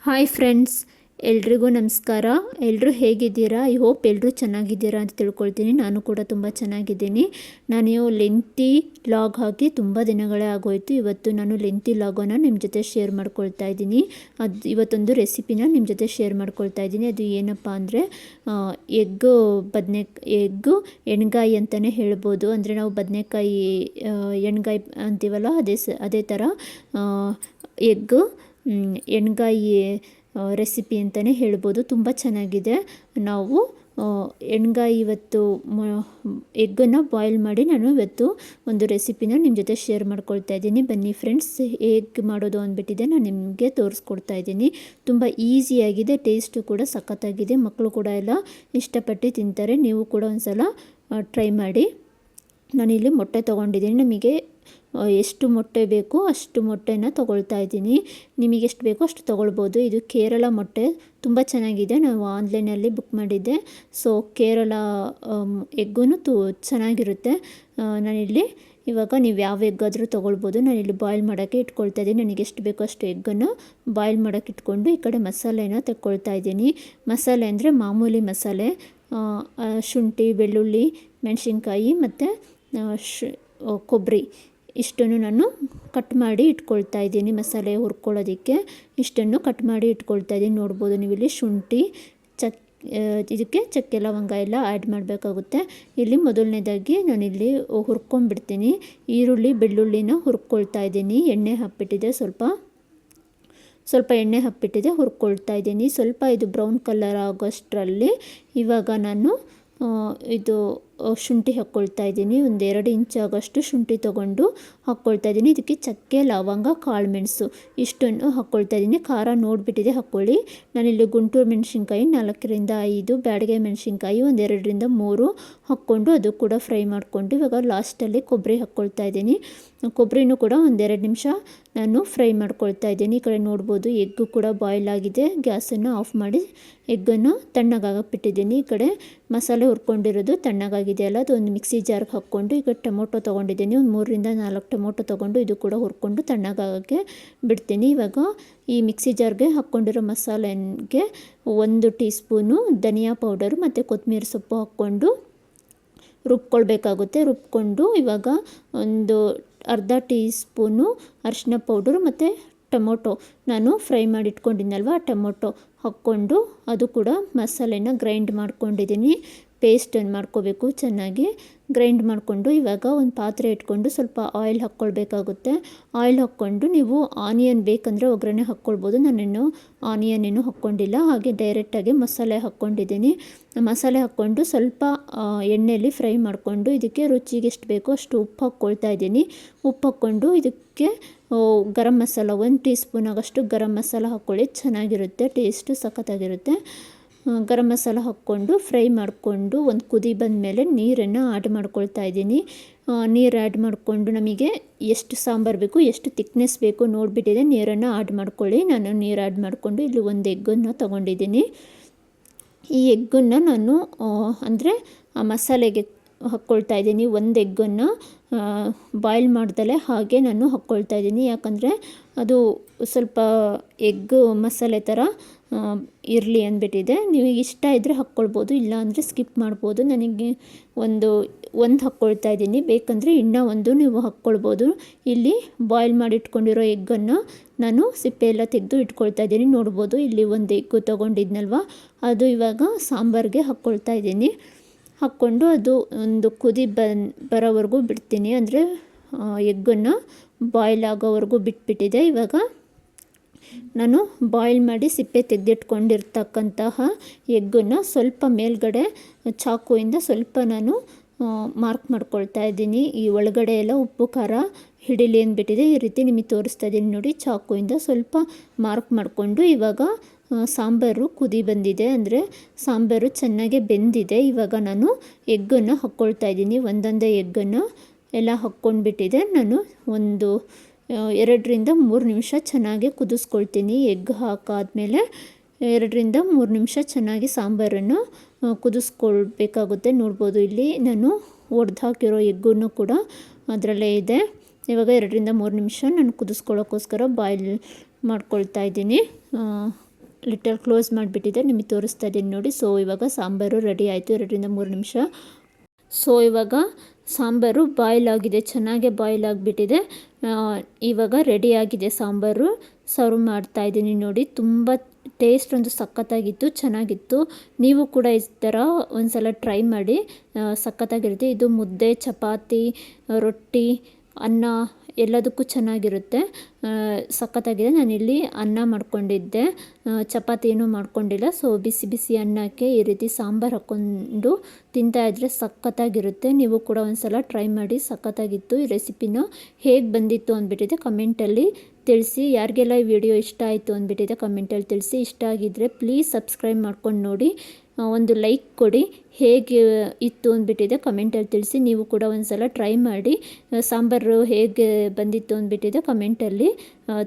Hi friends, ಎಲ್ರಿಗೂ ನಮಸ್ಕಾರ. ಎಲ್ಲರೂ ಹೇಗಿದ್ದೀರಾ? ಐ ಹೋಪ್ ಎಲ್ಲರೂ ಚೆನ್ನಾಗಿದ್ದೀರಾ ಅಂತ ತಿಳ್ಕೊಳ್ತೀನಿ. ನಾನು ಕೂಡ ತುಂಬ ಚೆನ್ನಾಗಿದ್ದೀನಿ. ನಾನು ಲೆಂತಿ ಲಾಗ್ ಹಾಕಿ ತುಂಬ ದಿನಗಳೇ ಆಗೋಯಿತು. ಇವತ್ತು ನಾನು ಲೆಂತಿ ಲಾಗನ್ನು ನಿಮ್ಮ ಜೊತೆ ಶೇರ್ ಮಾಡ್ಕೊಳ್ತಾ ಇದ್ದೀನಿ. ಇವತ್ತೊಂದು ರೆಸಿಪಿನ ನಿಮ್ಮ ಜೊತೆ ಶೇರ್ ಮಾಡ್ಕೊಳ್ತಾ ಇದ್ದೀನಿ. ಅದು ಏನಪ್ಪ ಅಂದರೆ ಎಗ್ಗು ಎಣ್ಗಾಯಿ ಅಂತಲೇ ಹೇಳ್ಬೋದು. ಅಂದರೆ ನಾವು ಬದನೆಕಾಯಿ ಎಣ್ಗಾಯಿ ಅಂತೀವಲ್ಲ, ಅದೇ ಥರ ಎಗ್ಗು ಎಣ್ಗಾಯಿ ರೆಸಿಪಿ ಅಂತಲೇ ಹೇಳ್ಬೋದು. ತುಂಬ ಚೆನ್ನಾಗಿದೆ. ನಾವು ಎಣ್ಗಾಯಿ ಇವತ್ತು ಎಗ್ಗನ್ನು ಬಾಯ್ಲ್ ಮಾಡಿ ನಾನು ಇವತ್ತು ಒಂದು ರೆಸಿಪಿನ ನಿಮ್ಮ ಜೊತೆ ಶೇರ್ ಮಾಡ್ಕೊಳ್ತಾ ಇದ್ದೀನಿ. ಬನ್ನಿ ಫ್ರೆಂಡ್ಸ್, ಹೇಗೆ ಮಾಡೋದು ಅಂದ್ಬಿಟ್ಟಿದೆ ನಾನು ನಿಮಗೆ ತೋರಿಸ್ಕೊಡ್ತಾ ಇದ್ದೀನಿ. ತುಂಬ ಈಸಿಯಾಗಿದೆ, ಟೇಸ್ಟು ಕೂಡ ಸಖತ್ತಾಗಿದೆ. ಮಕ್ಕಳು ಕೂಡ ಎಲ್ಲ ಇಷ್ಟಪಟ್ಟು ತಿಂತಾರೆ. ನೀವು ಕೂಡ ಒಂದು ಸಲ ಟ್ರೈ ಮಾಡಿ. ನಾನಿಲ್ಲಿ ಮೊಟ್ಟೆ ತೊಗೊಂಡಿದ್ದೀನಿ. ನಮಗೆ ಎಷ್ಟು ಮೊಟ್ಟೆ ಬೇಕು ಅಷ್ಟು ಮೊಟ್ಟೆನ ತೊಗೊಳ್ತಾ ಇದ್ದೀನಿ. ನಿಮಗೆ ಎಷ್ಟು ಬೇಕೋ ಅಷ್ಟು ತೊಗೊಳ್ಬೋದು. ಇದು ಕೇರಳ ಮೊಟ್ಟೆ, ತುಂಬ ಚೆನ್ನಾಗಿದೆ. ನಾವು ಆನ್ಲೈನಲ್ಲಿ ಬುಕ್ ಮಾಡಿದ್ದೆ. ಸೊ ಕೇರಳ ಎಗ್ಗು ಚೆನ್ನಾಗಿರುತ್ತೆ. ನಾನಿಲ್ಲಿ ಇವಾಗ ನೀವು ಯಾವ ಎಗ್ಗಾದರೂ ತೊಗೊಳ್ಬೋದು. ನಾನಿಲ್ಲಿ ಬಾಯ್ಲ್ ಮಾಡೋಕ್ಕೆ ಇಟ್ಕೊಳ್ತಾ ಇದ್ದೀನಿ. ನನಗೆ ಎಷ್ಟು ಬೇಕೋ ಅಷ್ಟು ಎಗ್ಗನ್ನು ಬಾಯ್ಲ್ ಮಾಡೋಕ್ಕೆ ಇಟ್ಕೊಂಡು ಈ ಕಡೆ ಮಸಾಲೆನ ತೆಕ್ಕೊಳ್ತಾ ಇದ್ದೀನಿ. ಮಸಾಲೆ ಅಂದರೆ ಮಾಮೂಲಿ ಮಸಾಲೆ, ಶುಂಠಿ, ಬೆಳ್ಳುಳ್ಳಿ, ಮೆಣಸಿನ್ಕಾಯಿ ಮತ್ತು ಕೊಬ್ಬರಿ ಇಷ್ಟನ್ನು ನಾನು ಕಟ್ ಮಾಡಿ ಇಟ್ಕೊಳ್ತಾ ಇದ್ದೀನಿ. ಮಸಾಲೆ ಹುರ್ಕೊಳ್ಳೋದಕ್ಕೆ ಇಷ್ಟನ್ನು ಕಟ್ ಮಾಡಿ ಇಟ್ಕೊಳ್ತಾ ಇದ್ದೀನಿ. ನೋಡ್ಬೋದು ನೀವಿಲ್ಲಿ ಶುಂಠಿ, ಇದಕ್ಕೆ ಚಕ್ಕೆ ಲವಂಗ ಎಲ್ಲ ಆ್ಯಡ್ ಮಾಡಬೇಕಾಗುತ್ತೆ. ಇಲ್ಲಿ ಮೊದಲನೇದಾಗಿ ನಾನಿಲ್ಲಿ ಹುರ್ಕೊಂಡ್ಬಿಡ್ತೀನಿ. ಈರುಳ್ಳಿ ಬೆಳ್ಳುಳ್ಳಿನ ಹುರ್ಕೊಳ್ತಾ ಇದ್ದೀನಿ. ಎಣ್ಣೆ ಹಾಕ್ಬಿಟ್ಟಿದೆ, ಸ್ವಲ್ಪ ಎಣ್ಣೆ ಹಾಕ್ಬಿಟ್ಟಿದೆ, ಹುರ್ಕೊಳ್ತಾ ಇದ್ದೀನಿ. ಸ್ವಲ್ಪ ಇದು ಬ್ರೌನ್ ಕಲರ್ ಆಗೋಷ್ಟರಲ್ಲಿ ಇವಾಗ ನಾನು ಇದು ಶುಂಠಿ ಹಾಕ್ಕೊಳ್ತಾ ಇದ್ದೀನಿ. ಒಂದು 2 ಇಂಚ್ ಆಗೋಷ್ಟು ಶುಂಠಿ ತೊಗೊಂಡು ಹಾಕ್ಕೊಳ್ತಾ ಇದ್ದೀನಿ. ಇದಕ್ಕೆ ಚಕ್ಕೆ ಲವಂಗ ಕಾಳುಮೆಣಸು ಇಷ್ಟನ್ನು ಹಾಕ್ಕೊಳ್ತಾ ಇದ್ದೀನಿ. ಖಾರ ನೋಡಿಬಿಟ್ಟಿದೆ ಹಾಕ್ಕೊಳ್ಳಿ. ನಾನಿಲ್ಲಿ ಗುಂಟೂರು ಮೆಣಸಿನ್ಕಾಯಿ 4ರಿಂದ 5, ಬ್ಯಾಡಗೆ ಮೆಣಸಿನ್ಕಾಯಿ 1 2ರಿಂದ 3 ಹಾಕ್ಕೊಂಡು ಅದು ಕೂಡ ಫ್ರೈ ಮಾಡಿಕೊಂಡು ಇವಾಗ ಲಾಸ್ಟಲ್ಲಿ ಕೊಬ್ಬರಿ ಹಾಕ್ಕೊಳ್ತಾ ಇದ್ದೀನಿ. ಕೊಬ್ಬರಿನೂ ಕೂಡ 1-2 ನಿಮಿಷ ನಾನು ಫ್ರೈ ಮಾಡ್ಕೊಳ್ತಾ ಇದ್ದೀನಿ. ಈ ಕಡೆ ನೋಡ್ಬೋದು ಎಗ್ಗು ಕೂಡ ಬಾಯ್ಲ್ ಆಗಿದೆ. ಗ್ಯಾಸನ್ನು ಆಫ್ ಮಾಡಿ ಎಗ್ಗನ್ನು ತಣ್ಣಗಾಗಬಿಟ್ಟಿದ್ದೀನಿ. ಈ ಕಡೆ ಮಸಾಲೆ ಹುರ್ಕೊಂಡಿರೋದು ತಣ್ಣಗಾಗಿದೆ ಅಲ್ಲ, ಅದು ಒಂದು ಮಿಕ್ಸಿ ಜಾರ್ಗೆ ಹಾಕ್ಕೊಂಡು ಈಗ ಟೊಮೊಟೊ ತೊಗೊಂಡಿದ್ದೀನಿ. ಒಂದು 3ರಿಂದ 4 ಟೊಮೊಟೊ ತೊಗೊಂಡು ಇದು ಕೂಡ ಹುರ್ಕೊಂಡು ತಣ್ಣಗಾಗೋಕ್ಕೆ ಬಿಡ್ತೀನಿ. ಇವಾಗ ಈ ಮಿಕ್ಸಿ ಜಾರ್ಗೆ ಹಾಕ್ಕೊಂಡಿರೋ ಮಸಾಲೆಗೆ 1 ಟೀ ಸ್ಪೂನು ಧನಿಯಾ ಪೌಡರು ಮತ್ತು ಕೊತ್ತಂಬರಿ ಸೊಪ್ಪು ಹಾಕ್ಕೊಂಡು ರುಬ್ಕೊಳ್ಬೇಕಾಗುತ್ತೆ. ರುಬ್ಕೊಂಡು ಇವಾಗ ಒಂದು ಅರ್ಧ ಟೀ ಸ್ಪೂನು ಅರಿಶಿನ ಪೌಡರು ಮತ್ತು ಟೊಮೊಟೊ ನಾನು ಫ್ರೈ ಮಾಡಿ ಇಟ್ಕೊಂಡಿದ್ದಲ್ವ ಆ ಟೊಮೊಟೊ ಹಾಕ್ಕೊಂಡು ಅದು ಕೂಡ ಮಸಾಲೆನ ಗ್ರೈಂಡ್ ಮಾಡ್ಕೊಂಡಿದ್ದೀನಿ. ಪೇಸ್ಟನ್ನು ಮಾಡ್ಕೋಬೇಕು, ಚೆನ್ನಾಗಿ ಗ್ರೈಂಡ್ ಮಾಡಿಕೊಂಡು ಇವಾಗ ಒಂದು ಪಾತ್ರೆ ಇಟ್ಕೊಂಡು ಸ್ವಲ್ಪ ಆಯಿಲ್ ಹಾಕ್ಕೊಳ್ಬೇಕಾಗುತ್ತೆ. ಆಯಿಲ್ ಹಾಕ್ಕೊಂಡು ನೀವು ಆನಿಯನ್ ಬೇಕಂದರೆ ಒಗ್ಗರಣೆ ಹಾಕ್ಕೊಳ್ಬೋದು. ನಾನೇನು ಆನಿಯನ್ ಏನು ಹಾಕ್ಕೊಂಡಿಲ್ಲ, ಹಾಗೆ ಡೈರೆಕ್ಟಾಗಿ ಮಸಾಲೆ ಹಾಕ್ಕೊಂಡಿದ್ದೀನಿ. ಮಸಾಲೆ ಹಾಕ್ಕೊಂಡು ಸ್ವಲ್ಪ ಎಣ್ಣೆಯಲ್ಲಿ ಫ್ರೈ ಮಾಡಿಕೊಂಡು ಇದಕ್ಕೆ ರುಚಿಗೆ ಎಷ್ಟು ಬೇಕೋ ಅಷ್ಟು ಉಪ್ಪು ಹಾಕ್ಕೊಳ್ತಾ ಇದ್ದೀನಿ. ಉಪ್ಪು ಹಾಕ್ಕೊಂಡು ಇದಕ್ಕೆ ಗರಂ ಮಸಾಲ 1 ಟೀ ಸ್ಪೂನ್ ಆಗೋಷ್ಟು ಗರಂ ಮಸಾಲ ಹಾಕ್ಕೊಳ್ಳಿ, ಚೆನ್ನಾಗಿರುತ್ತೆ, ಟೇಸ್ಟು ಸಖತ್ತಾಗಿರುತ್ತೆ. ಗರಂ ಮಸಾಲ ಹಾಕ್ಕೊಂಡು ಫ್ರೈ ಮಾಡಿಕೊಂಡು ಒಂದು ಕುದಿ ಬಂದ ಮೇಲೆ ನೀರನ್ನು ಆ್ಯಡ್ ಮಾಡ್ಕೊಳ್ತಾ ಇದ್ದೀನಿ. ನೀರು ಆ್ಯಡ್ ಮಾಡಿಕೊಂಡು ನಮಗೆ ಎಷ್ಟು ಸಾಂಬಾರು ಬೇಕು, ಎಷ್ಟು ತಿಕ್ನೆಸ್ ಬೇಕು ನೋಡಿಬಿಟ್ಟಿದೆ ನೀರನ್ನು ಆ್ಯಡ್ ಮಾಡ್ಕೊಳ್ಳಿ. ನಾನು ನೀರು ಆ್ಯಡ್ ಮಾಡಿಕೊಂಡು ಇಲ್ಲಿ ಒಂದು ಎಗ್ಗನ್ನು ತೊಗೊಂಡಿದ್ದೀನಿ. ಈ ಎಗ್ಗನ್ನು ನಾನು ಅಂದರೆ ಆ ಮಸಾಲೆಗೆ ಹಾಕ್ಕೊಳ್ತಾ ಇದ್ದೀನಿ. ಒಂದು ಎಗ್ಗನ್ನು ಬಾಯ್ಲ್ ಮಾಡ್ದಲೇ ಹಾಗೆ ನಾನು ಹಾಕ್ಕೊಳ್ತಾ ಇದ್ದೀನಿ. ಯಾಕಂದರೆ ಅದು ಸ್ವಲ್ಪ ಎಗ್ ಮಸಾಲೆ ಥರ ಇರಲಿ ಅಂದ್ಬಿಟ್ಟಿದೆ. ನಿಮಗೆ ಇಷ್ಟ ಇದ್ದರೆ ಹಾಕ್ಕೊಳ್ಬೋದು, ಇಲ್ಲ ಅಂದರೆ ಸ್ಕಿಪ್ ಮಾಡ್ಬೋದು. ನನಗೆ ಒಂದು ಹಾಕ್ಕೊಳ್ತಾ ಇದ್ದೀನಿ, ಬೇಕಂದರೆ ಇನ್ನೂ ಒಂದು ನೀವು ಹಾಕ್ಕೊಳ್ಬೋದು. ಇಲ್ಲಿ ಬಾಯ್ಲ್ ಮಾಡಿ ಇಟ್ಕೊಂಡಿರೋ ಎಗ್ಗನ್ನು ನಾನು ಸಿಪ್ಪೆ ಎಲ್ಲ ತೆಗೆದು ಇಟ್ಕೊಳ್ತಾ ಇದ್ದೀನಿ. ನೋಡ್ಬೋದು ಇಲ್ಲಿ ಒಂದು ಎಗ್ಗು ತೊಗೊಂಡಿದ್ನಲ್ವ ಅದು ಇವಾಗ ಸಾಂಬಾರಿಗೆ ಹಾಕ್ಕೊಳ್ತಾ ಇದ್ದೀನಿ. ಹಾಕ್ಕೊಂಡು ಅದು ಒಂದು ಕುದಿ ಬರೋವರೆಗೂ ಬಿಡ್ತೀನಿ. ಅಂದರೆ ಎಗ್ಗನ್ನು ಬಾಯ್ಲ್ ಆಗೋವರೆಗೂ ಬಿಟ್ಬಿಟ್ಟಿದೆ. ಇವಾಗ ನಾನು ಬಾಯ್ಲ್ ಮಾಡಿ ಸಿಪ್ಪೆ ತೆಗೆದಿಟ್ಕೊಂಡಿರ್ತಕ್ಕಂತಹ ಎಗ್ಗನ್ನು ಸ್ವಲ್ಪ ಮೇಲ್ಗಡೆ ಚಾಕುವಿಂದ ಸ್ವಲ್ಪ ನಾನು ಮಾರ್ಕ್ ಮಾಡ್ಕೊಳ್ತಾ ಇದ್ದೀನಿ. ಈ ಒಳಗಡೆ ಎಲ್ಲ ಉಪ್ಪು ಖಾರ ಹಿಡಿಲಿ ಅಂದ್ಬಿಟ್ಟಿದೆ. ಈ ರೀತಿ ನಿಮಗೆ ತೋರಿಸ್ತಾ ಇದ್ದೀನಿ ನೋಡಿ, ಚಾಕುವಿಂದ ಸ್ವಲ್ಪ ಮಾರ್ಕ್ ಮಾಡಿಕೊಂಡು ಇವಾಗ ಸಾಂಬಾರು ಕುದಿ ಬಂದಿದೆ, ಅಂದರೆ ಸಾಂಬಾರು ಚೆನ್ನಾಗಿ ಬೆಂದಿದೆ. ಇವಾಗ ನಾನು ಎಗ್ಗನ್ನು ಹಾಕ್ಕೊಳ್ತಾ ಇದ್ದೀನಿ. ಒಂದೊಂದೇ ಎಗ್ಗನ್ನು ಎಲ್ಲ ಹಾಕ್ಕೊಂಡ್ಬಿಟ್ಟಿದೆ. ನಾನು ಒಂದು 2ರಿಂದ 3 ನಿಮಿಷ ಚೆನ್ನಾಗಿ ಕುದಿಸ್ಕೊಳ್ತೀನಿ. ಎಗ್ ಹಾಕಾದ್ಮೇಲೆ 2ರಿಂದ 3 ನಿಮಿಷ ಚೆನ್ನಾಗಿ ಸಾಂಬಾರನ್ನು ಕುದಿಸ್ಕೊಳ್ಬೇಕಾಗುತ್ತೆ. ನೋಡ್ಬೋದು ಇಲ್ಲಿ ನಾನು ಒಡೆದು ಹಾಕಿರೋ ಎಗ್ಗನ್ನು ಕೂಡ ಅದರಲ್ಲೇ ಇದೆ. ಇವಾಗ 2ರಿಂದ 3 ನಿಮಿಷ ನಾನು ಕುದಿಸ್ಕೊಳ್ಳೋಕ್ಕೋಸ್ಕರ ಬಾಯ್ಲ್ ಮಾಡ್ಕೊಳ್ತಾ ಇದ್ದೀನಿ. ಲಿಟಲ್ ಕ್ಲೋಸ್ ಮಾಡಿಬಿಟ್ಟಿದೆ, ನಿಮಗೆ ತೋರಿಸ್ತಾ ಇದ್ದೀನಿ ನೋಡಿ. ಸೊ ಇವಾಗ ಸಾಂಬಾರು ರೆಡಿ ಆಯಿತು 2-3 ನಿಮಿಷ. ಸೊ ಇವಾಗ ಸಾಂಬಾರು ಬಾಯ್ಲ್ ಆಗಿದೆ, ಚೆನ್ನಾಗೆ ಬಾಯ್ಲ್ ಆಗಿಬಿಟ್ಟಿದೆ. ಇವಾಗ ರೆಡಿಯಾಗಿದೆ ಸಾಂಬಾರು. ಸರ್ವ್ ಮಾಡ್ತಾ ಇದ್ದೀನಿ ನೋಡಿ. ತುಂಬ ಟೇಸ್ಟ್ ಒಂದು ಸಖತ್ತಾಗಿತ್ತು, ಚೆನ್ನಾಗಿತ್ತು. ನೀವು ಕೂಡ ಈ ಥರ ಒಂದ್ಸಲ ಟ್ರೈ ಮಾಡಿ, ಸಖತ್ತಾಗಿರುತ್ತೆ. ಇದು ಮುದ್ದೆ, ಚಪಾತಿ, ರೊಟ್ಟಿ, ಅನ್ನ ಎಲ್ಲದಕ್ಕೂ ಚೆನ್ನಾಗಿರುತ್ತೆ. ಸಖತ್ತಾಗಿದೆ. ನಾನಿಲ್ಲಿ ಅನ್ನ ಮಾಡ್ಕೊಂಡಿದ್ದೆ, ಚಪಾತಿ ಏನೂ ಮಾಡ್ಕೊಂಡಿಲ್ಲ. ಸೊ ಬಿಸಿ ಬಿಸಿ ಅನ್ನಕ್ಕೆ ಈ ರೀತಿ ಸಾಂಬಾರು ಹಾಕ್ಕೊಂಡು ತಿಂತಾಯಿದ್ರೆ ಸಖತ್ತಾಗಿರುತ್ತೆ. ನೀವು ಕೂಡ ಒಂದ್ಸಲ ಟ್ರೈ ಮಾಡಿ, ಸಖತ್ತಾಗಿತ್ತು. ಈ ರೆಸಿಪಿನ ಹೇಗೆ ಬಂದಿತ್ತು ಅಂದ್ಬಿಟ್ಟಿದೆ ಕಮೆಂಟಲ್ಲಿ ತಿಳಿಸಿ. ಯಾರಿಗೆಲ್ಲ ಈ ವಿಡಿಯೋ ಇಷ್ಟ ಆಯಿತು ಅಂದ್ಬಿಟ್ಟಿದೆ ಕಮೆಂಟಲ್ಲಿ ತಿಳಿಸಿ. ಇಷ್ಟ ಆಗಿದ್ದರೆ ಪ್ಲೀಸ್ ಸಬ್ಸ್ಕ್ರೈಬ್ ಮಾಡ್ಕೊಂಡು ನೋಡಿ, ಒಂದು ಲೈಕ್ ಕೊಡಿ. ಹೇಗೆ ಇತ್ತು ಅಂದ್ಬಿಟ್ಟಿದೆ ಕಮೆಂಟಲ್ಲಿ ತಿಳಿಸಿ. ನೀವು ಕೂಡ ಒಂದ್ಸಲ ಟ್ರೈ ಮಾಡಿ, ಸಾಂಬಾರು ಹೇಗೆ ಬಂದಿತ್ತು ಅಂದ್ಬಿಟ್ಟಿದೆ ಕಮೆಂಟಲ್ಲಿ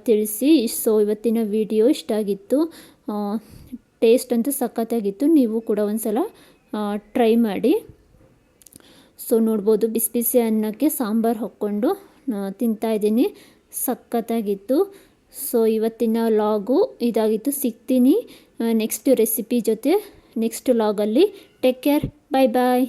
ತಿಳಿಸಿ. ಸೊ ಇವತ್ತಿನ ವಿಡಿಯೋ ಇಷ್ಟ ಆಗಿತ್ತು, ಟೇಸ್ಟ್ ಅಂತೂ ಸಖತ್ತಾಗಿತ್ತು. ನೀವು ಕೂಡ ಒಂದ್ಸಲ ಟ್ರೈ ಮಾಡಿ. ಸೊ ನೋಡ್ಬೋದು, ಬಿಸಿ ಬಿಸಿ ಅನ್ನಕ್ಕೆ ಸಾಂಬಾರು ಹಾಕ್ಕೊಂಡು ತಿಂತಾಯಿದ್ದೀನಿ, ಸಖತ್ತಾಗಿತ್ತು. ಸೊ ಇವತ್ತಿನ ಲಾಗು ಇದಾಗಿತ್ತು. ಸಿಗ್ತೀನಿ ನೆಕ್ಸ್ಟ್ ರೆಸಿಪಿ ಜೊತೆ ನೆಕ್ಸ್ಟ್ ಲಾಗಲ್ಲಿ. ಟೇಕ್ ಕೇರ್, ಬಾಯ್ ಬಾಯ್.